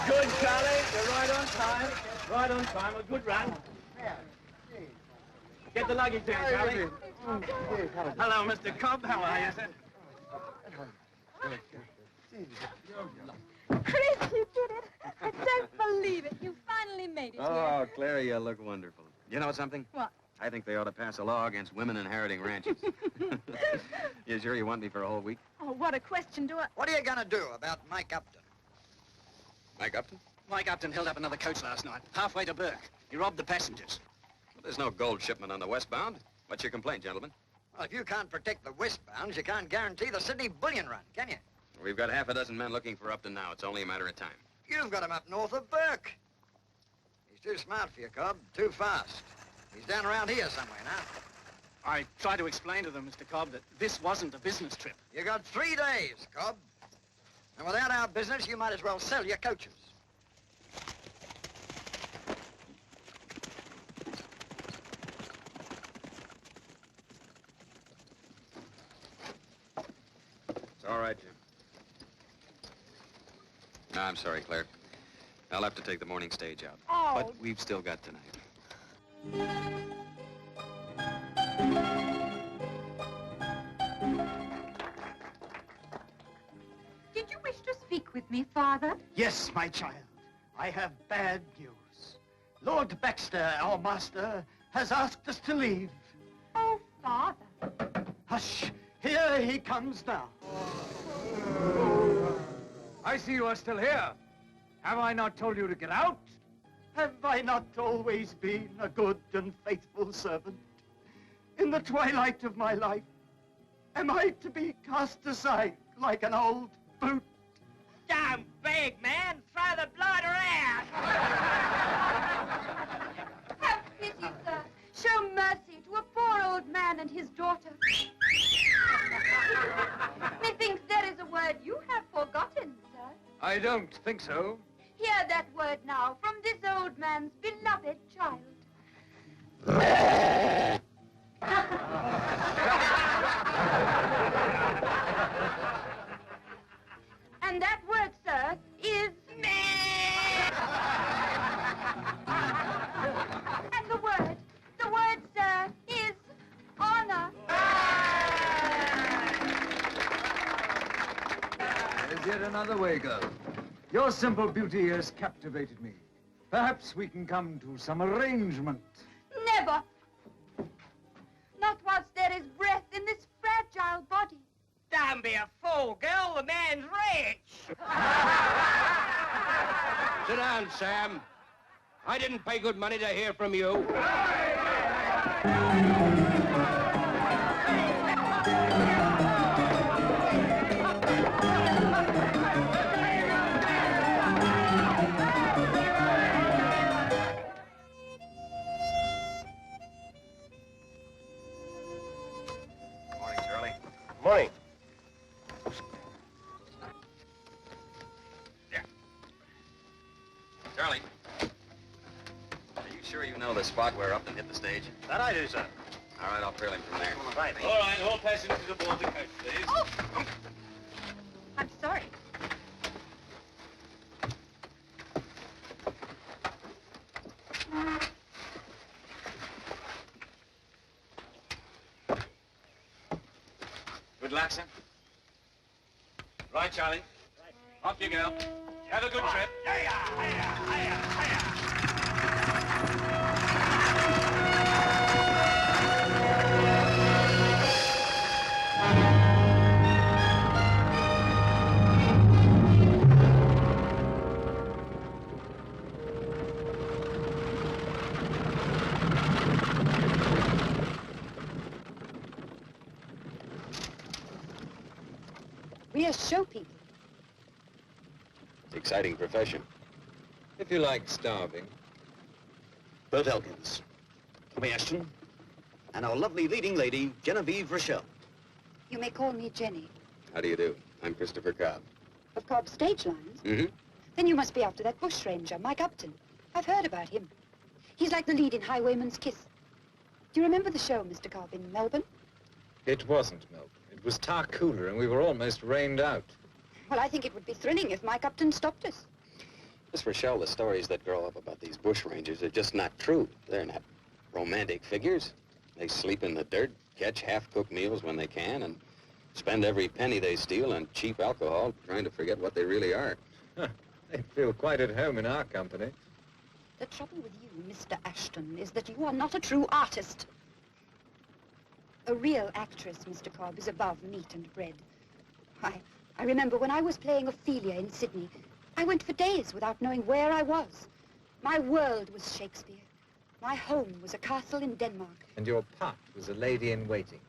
good, Charlie. You're right on time. Right on time. A good run. Get the luggage there, Charlie. Hello, Mr. Cobb. How are you, sir? Chris, you did it. I don't believe it. You finally made it Oh, Claire, you look wonderful. You know something? What? I think they ought to pass a law against women inheriting ranches. You sure you want me for a whole week? Oh, what a question. Do I... What are you gonna do about Mike Upton? Mike Upton? Mike Upton held up another coach last night, halfway to Burke. He robbed the passengers. Well, there's no gold shipment on the westbound. What's your complaint, gentlemen? Well, if you can't protect the westbounds, you can't guarantee the Sydney bullion run, can you? We've got half a dozen men looking for Upton now. It's only a matter of time. You've got him up north of Burke. He's too smart for you, Cobb. Too fast. He's down around here somewhere now. I tried to explain to them, Mr. Cobb, that this wasn't a business trip. You got 3 days, Cobb. And without our business, you might as well sell your coaches. It's all right, Jim. No, I'm sorry, Claire. I'll have to take the morning stage out. Oh. But we've still got tonight. Did you wish to speak with me, Father? Yes, my child. I have bad news. Lord Baxter, our master, has asked us to leave. Oh, Father. Hush. Here he comes now. I see you are still here. Have I not told you to get out? Have I not always been a good and faithful servant? In the twilight of my life, am I to be cast aside like an old boot? Don't beg, man. Throw the blood around. Have pity, sir. Show mercy to a poor old man and his daughter. Methinks there is a word you have forgotten, sir. I don't think so. Hear that word now from this old man's beloved child. And that word, sir, is... And the word, sir, is honor. There's yet another way, girl. Your simple beauty has captivated me. Perhaps we can come to some arrangement. Never. Not whilst there is breath in this fragile body. Don't be a fool, girl. The man's rich. Sit down, Sam. I didn't pay good money to hear from you. Morning, Charlie. Morning. Charlie. Are you sure you know the spot where Upton hit the stage? That I do, sir. All right, I'll trail him from there. Right. All right, all passengers aboard the coach, please. Oh! I'm sorry. Good luck, sir. Right, Charlie. Off you go. Have a good trip. We are show people. It's an exciting profession. If you like starving. Bert Elkins, Tommy Ashton, and our lovely leading lady, Genevieve Rochelle. You may call me Jenny. How do you do? I'm Christopher Cobb. Of Cobb Stage Lines? Mm-hmm. Then you must be after that bushranger, Mike Upton. I've heard about him. He's like the lead in Highwayman's Kiss. Do you remember the show, Mr. Cobb, in Melbourne? It wasn't Melbourne. It was Tarcoola, and we were almost rained out. Well, I think it would be thrilling if Mike Upton stopped us. Miss Rochelle, the stories that grow up about these bushrangers are just not true. They're not romantic figures. They sleep in the dirt, catch half-cooked meals when they can, and spend every penny they steal on cheap alcohol trying to forget what they really are. They feel quite at home in our company. The trouble with you, Mr. Ashton, is that you are not a true artist. A real actress, Mr. Cobb, is above meat and bread. I remember when I was playing Ophelia in Sydney, I went for days without knowing where I was. My world was Shakespeare. My home was a castle in Denmark. And your part was a lady in waiting.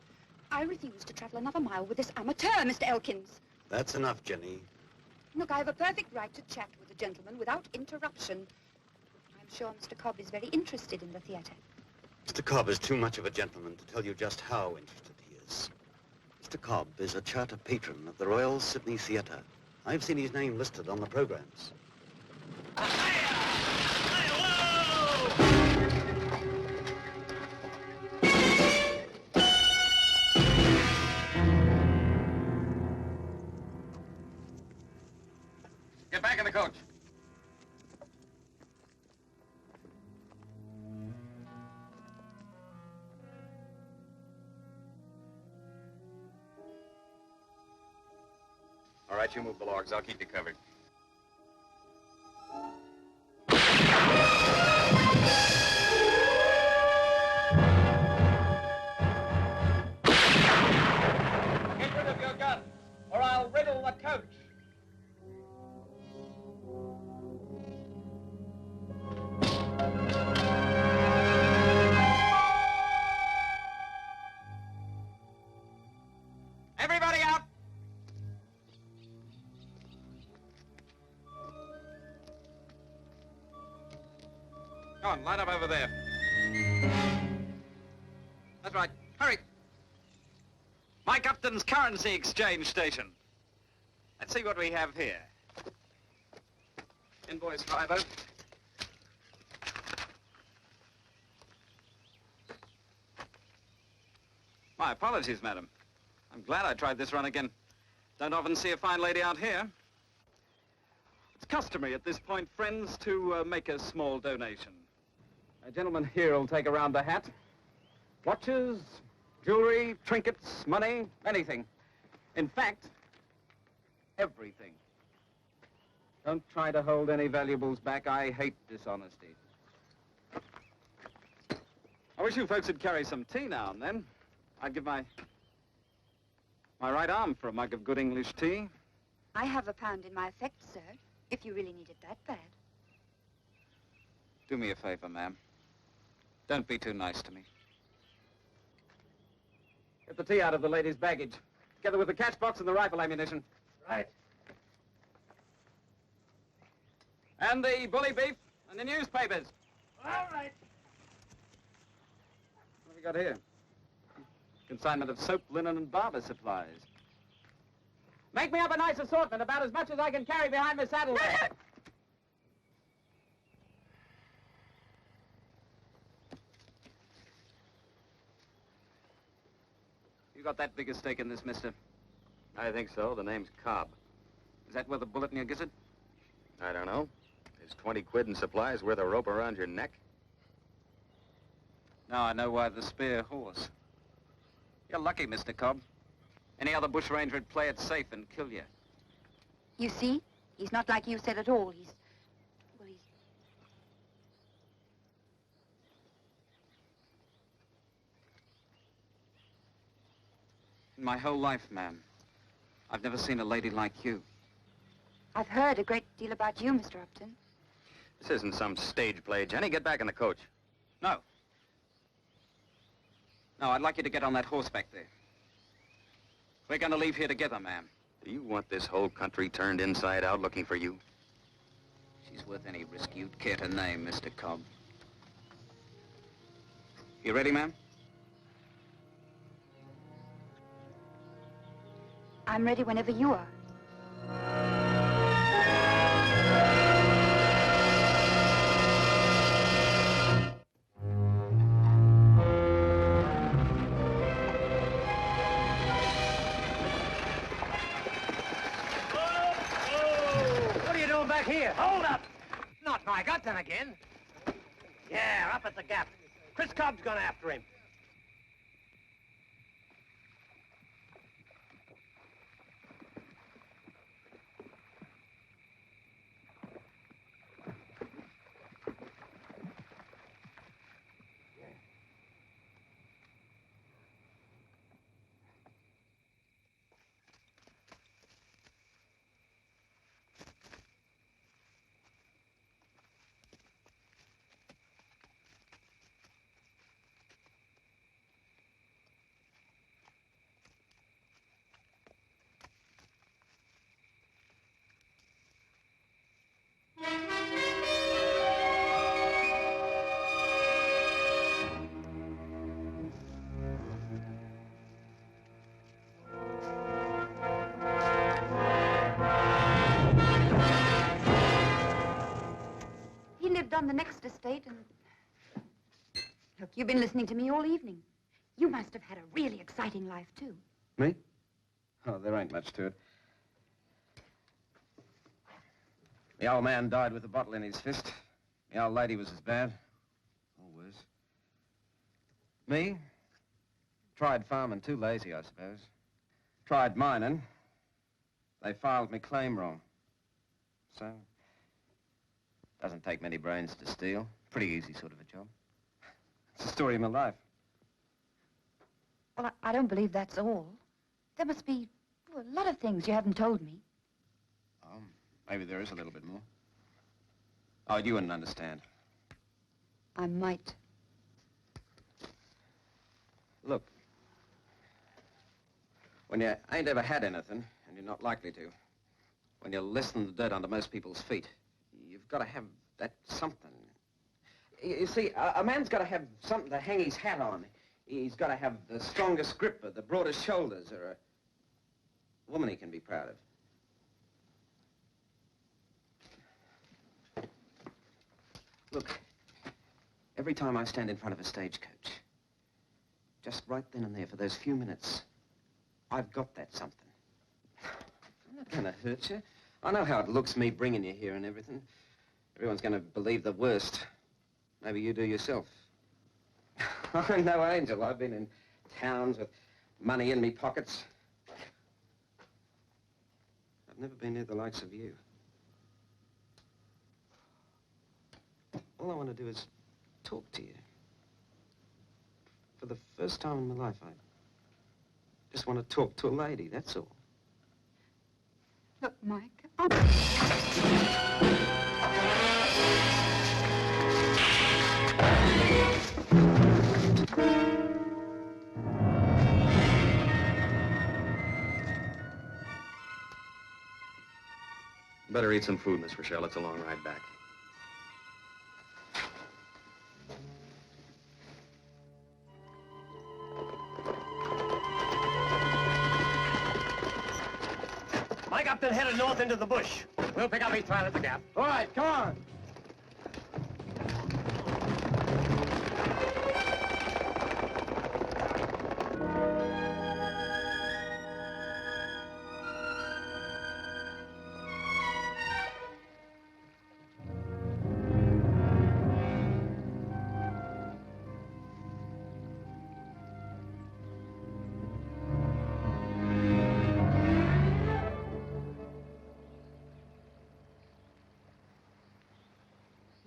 I refuse to travel another mile with this amateur, Mr. Elkins. That's enough, Jenny. Look, I have a perfect right to chat with a gentleman without interruption. I'm sure Mr. Cobb is very interested in the theater. Mr. Cobb is too much of a gentleman to tell you just how interested he is. Mr. Cobb is a charter patron of the Royal Sydney Theatre. I've seen his name listed on the programs. Get back in the coach. All right, you move the logs. I'll keep you covered. Get rid of your gun, or I'll riddle the coach. Everybody out! Go on, line up over there. That's right. Hurry. Mike Upton's currency exchange station. Let's see what we have here. Invoice 50. My apologies, madam. I'm glad I tried this run again. Don't often see a fine lady out here. It's customary at this point, friends, to make a small donation. A gentleman here will take around the hat. Watches, jewelry, trinkets, money, anything. In fact, everything. Don't try to hold any valuables back. I hate dishonesty. I wish you folks would carry some tea now and then. I'd give my right arm for a mug of good English tea. I have £1 in my effects, sir, if you really need it that bad. Do me a favor, ma'am. Don't be too nice to me. Get the tea out of the lady's baggage, together with the catch box and the rifle ammunition. Right. And the bully beef and the newspapers. All right. What have we got here? Consignment of soap, linen, and barber supplies. Make me up a nice assortment, about as much as I can carry behind my saddle. You got that big a stake in this, mister? I think so. The name's Cobb. Is that worth a bullet in your gizzard? I don't know. Is 20 quid in supplies worth a rope around your neck? Now I know why the spear horse. You're lucky, Mr. Cobb. Any other bushranger would play it safe and kill you. You see? He's not like you said at all. He's... In my whole life, ma'am, I've never seen a lady like you. I've heard a great deal about you, Mr. Upton. This isn't some stage play, Jenny. Get back in the coach. No. No, I'd like you to get on that horse back there. We're going to leave here together, ma'am. Do you want this whole country turned inside out looking for you? She's worth any risk you'd care to name, Mr. Cobb. You ready, ma'am? I'm ready whenever you are. What are you doing back here? Hold up! Not Mike Upton again. Yeah, up at the Gap. Chris Cobb's gone after him. He lived on the next estate and... Look, you've been listening to me all evening. You must have had a really exciting life, too. Me? Oh, there ain't much to it. The old man died with a bottle in his fist. The old lady was as bad, or worse. Me? Tried farming, too lazy, I suppose. Tried mining. They filed me claim wrong. So, doesn't take many brains to steal. Pretty easy sort of a job. It's the story of my life. Well, I don't believe that's all. There must be a lot of things you haven't told me. Maybe there is a little bit more. Oh, you wouldn't understand. I might. Look, when you ain't ever had anything, and you're not likely to, when you're less than the dirt under most people's feet, you've got to have that something. You see, a man's got to have something to hang his hat on. He's got to have the strongest grip, or the broadest shoulders, or a woman he can be proud of. Look, every time I stand in front of a stagecoach, just right then and there for those few minutes, I've got that something. I'm not gonna hurt you. I know how it looks, me bringing you here and everything. Everyone's gonna believe the worst. Maybe you do yourself. I'm no angel. I've been in towns with money in me pockets. I've never been near the likes of you. All I want to do is talk to you. For the first time in my life, I just want to talk to a lady, that's all. Look, Mike, Better eat some food, Miss Rochelle. It's a long ride back. Mike Upton headed north into the bush. We'll pick up his trail at the Gap. All right, come on.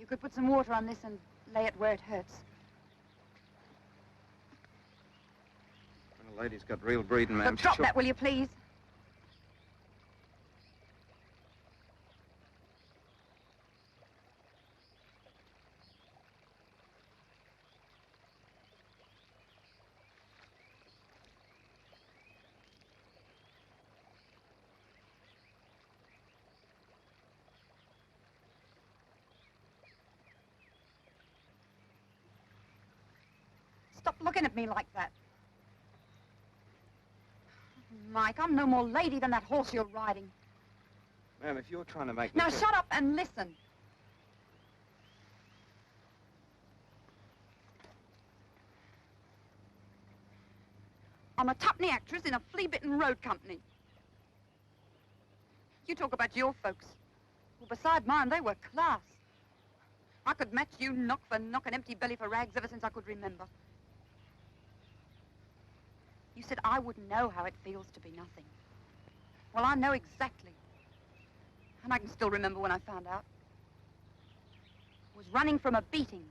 you could put some water on this and lay it where it hurts. When a lady's got real breeding, ma'am, Look, drop that, will you, please? Stop looking at me like that. Mike, I'm no more lady than that horse you're riding. Ma'am, if you're trying to make me... Now shut up and listen. I'm a tuppenny actress in a flea-bitten road company. You talk about your folks. Well, beside mine, they were class. I could match you knock for knock and empty belly for rags ever since I could remember. You said I wouldn't know how it feels to be nothing. Well, I know exactly. And I can still remember when I found out. I was running from a beating.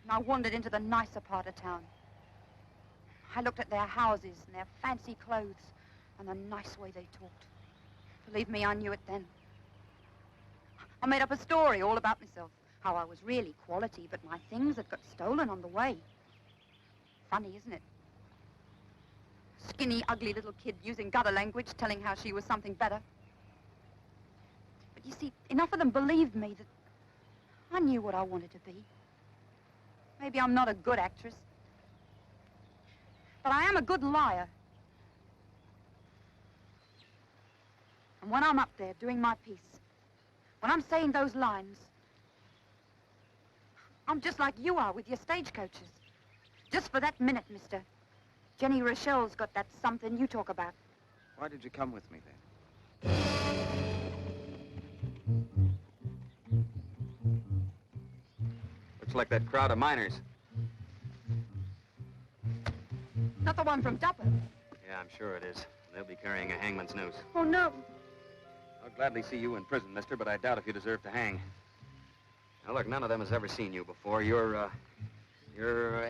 And I wandered into the nicer part of town. I looked at their houses and their fancy clothes and the nice way they talked. Believe me, I knew it then. I made up a story all about myself. How I was really quality, but my things had got stolen on the way. Funny, isn't it? Skinny, ugly little kid using gutter language, telling how she was something better. But you see, enough of them believed me that I knew what I wanted to be. Maybe I'm not a good actress, but I am a good liar. And when I'm up there doing my piece, when I'm saying those lines, I'm just like you are with your stagecoaches. Just for that minute, mister. Jenny Rochelle's got that something you talk about. Why did you come with me then? Looks like that crowd of miners. Not the one from Dupper. Yeah, I'm sure it is. They'll be carrying a hangman's noose. Oh, no. I'll gladly see you in prison, mister, but I doubt if you deserve to hang. Now, look, none of them has ever seen you before. You're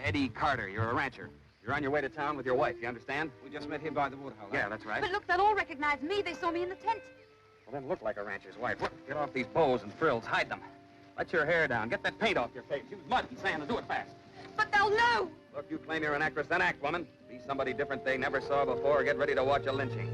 Eddie Carter. You're a rancher. You're on your way to town with your wife, you understand? We just met here by the woodhouse. Yeah, that's right. But look, they'll all recognize me. They saw me in the tent. Well, then look like a rancher's wife. Look, get off these bows and frills. Hide them. Let your hair down. Get that paint off your face. Use mud and sand and do it fast. But they'll know. Look, you claim you're an actress, then act, woman. Be somebody different they never saw before. Get ready to watch a lynching.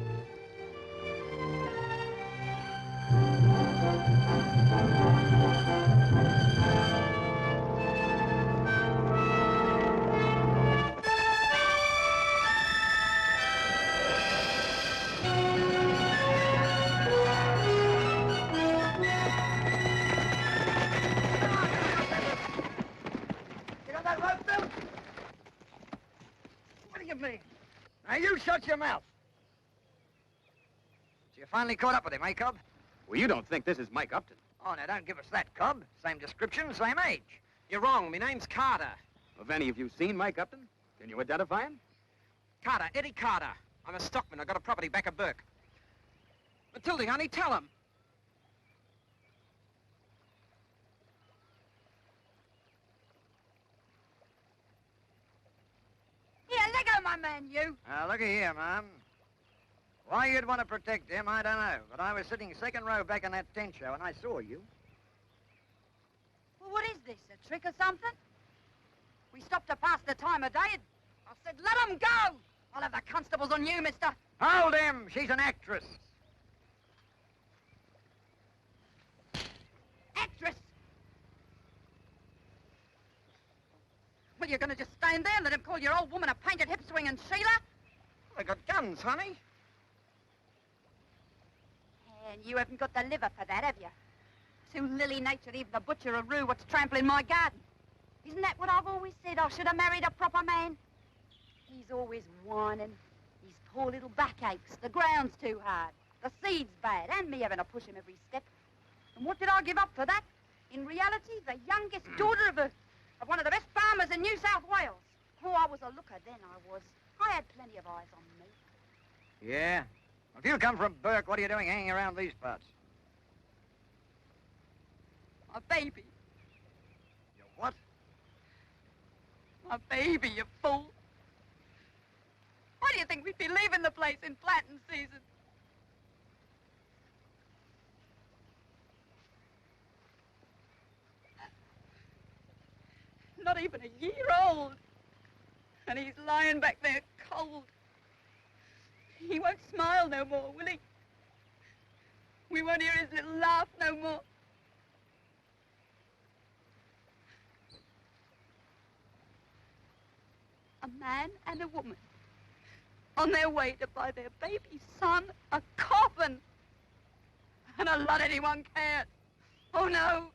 You got that rope, Bill? What do you mean? Now, you shut your mouth. So you finally caught up with him, eh, Cobb? Well, you don't think this is Mike Upton? Oh, now, don't give us that, Cobb. Same description, same age. You're wrong. My name's Carter. Have any of you seen Mike Upton? Can you identify him? Carter, Eddie Carter. I'm a stockman. I got a property back of Burke. Matilda, honey, tell him. Here, let go, my man, you. Now, looky here, ma'am. Why you'd want to protect him, I don't know. But I was sitting second row back in that tent show, and I saw you. Well, what is this, a trick or something? We stopped to pass the time of day, and I said, let 'em go! I'll have the constables on you, mister. Hold him! She's an actress. Actress! Well, you're gonna just stand there and let him call your old woman a painted hip-swinging Sheila? They got guns, honey. And you haven't got the liver for that, have you? Too lily-natured even to butcher a roo what's trampling my garden. Isn't that what I've always said? I should have married a proper man. He's always whining. His poor little back aches. The ground's too hard. The seed's bad. And me having to push him every step. And what did I give up for that? In reality, the youngest daughter of one of the best farmers in New South Wales. Oh, I was a looker then, I was. I had plenty of eyes on me. Yeah? If you come from Burke, what are you doing hanging around these parts? My baby. Your what? My baby, you fool. Why do you think we'd be leaving the place in planting season? Not even a year old. And he's lying back there cold. He won't smile no more, will he? We won't hear his little laugh no more. A man and a woman on their way to buy their baby son a coffin. And a lot anyone cares. Oh, no.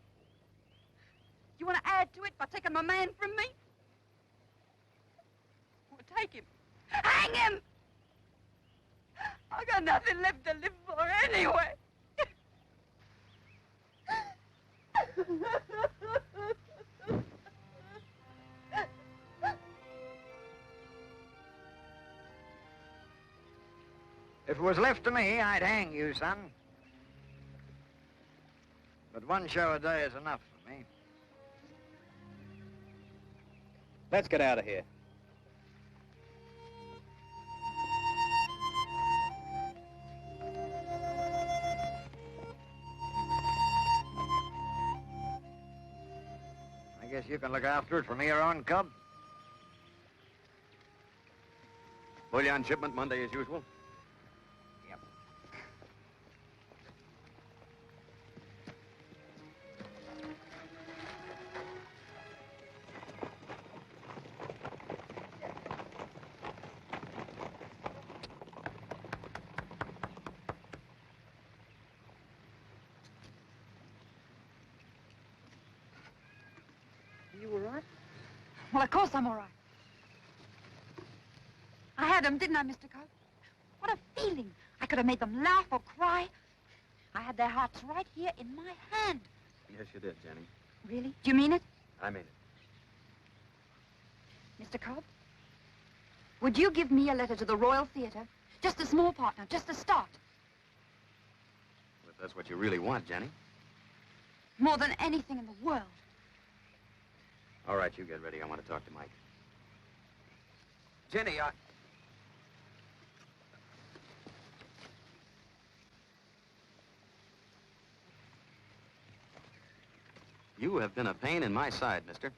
You want to add to it by taking my man from me? Well, take him. Hang him! I got nothing left to live for anyway. If it was left to me, I'd hang you, son. But one show a day is enough for me. Let's get out of here. I guess you can look after it from here on, Cub. Bullion shipment Monday as usual? Yep. You all right? Well, of course I'm all right. I had them, didn't I, Mr. Coe? What a feeling. I could have made them laugh or cry. I had their hearts right here in my hand. Yes, you did, Jenny. Really? Do you mean it? I mean it. Mr. Cobb, would you give me a letter to the Royal Theatre? Just a small part now, just a start. If that's what you really want, Jenny. More than anything in the world. All right, you get ready. I want to talk to Mike. Jenny, You have been a pain in my side, mister.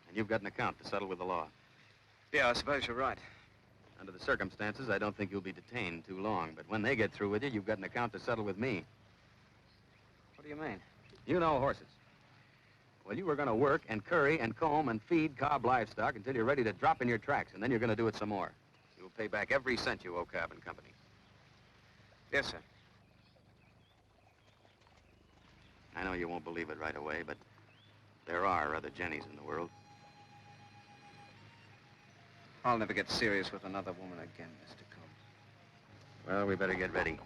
And you've got an account to settle with the law. Yeah, I suppose you're right. Under the circumstances, I don't think you'll be detained too long. But when they get through with you, you've got an account to settle with me. What do you mean? You know horses. Well, you were going to work and curry and comb and feed Cobb livestock until you're ready to drop in your tracks, and then you're going to do it some more. You'll pay back every cent you owe Cobb and Company. Yes, sir. I know you won't believe it right away, but there are other Jennies in the world. I'll never get serious with another woman again, Mr. Cobb. Well, we better get ready.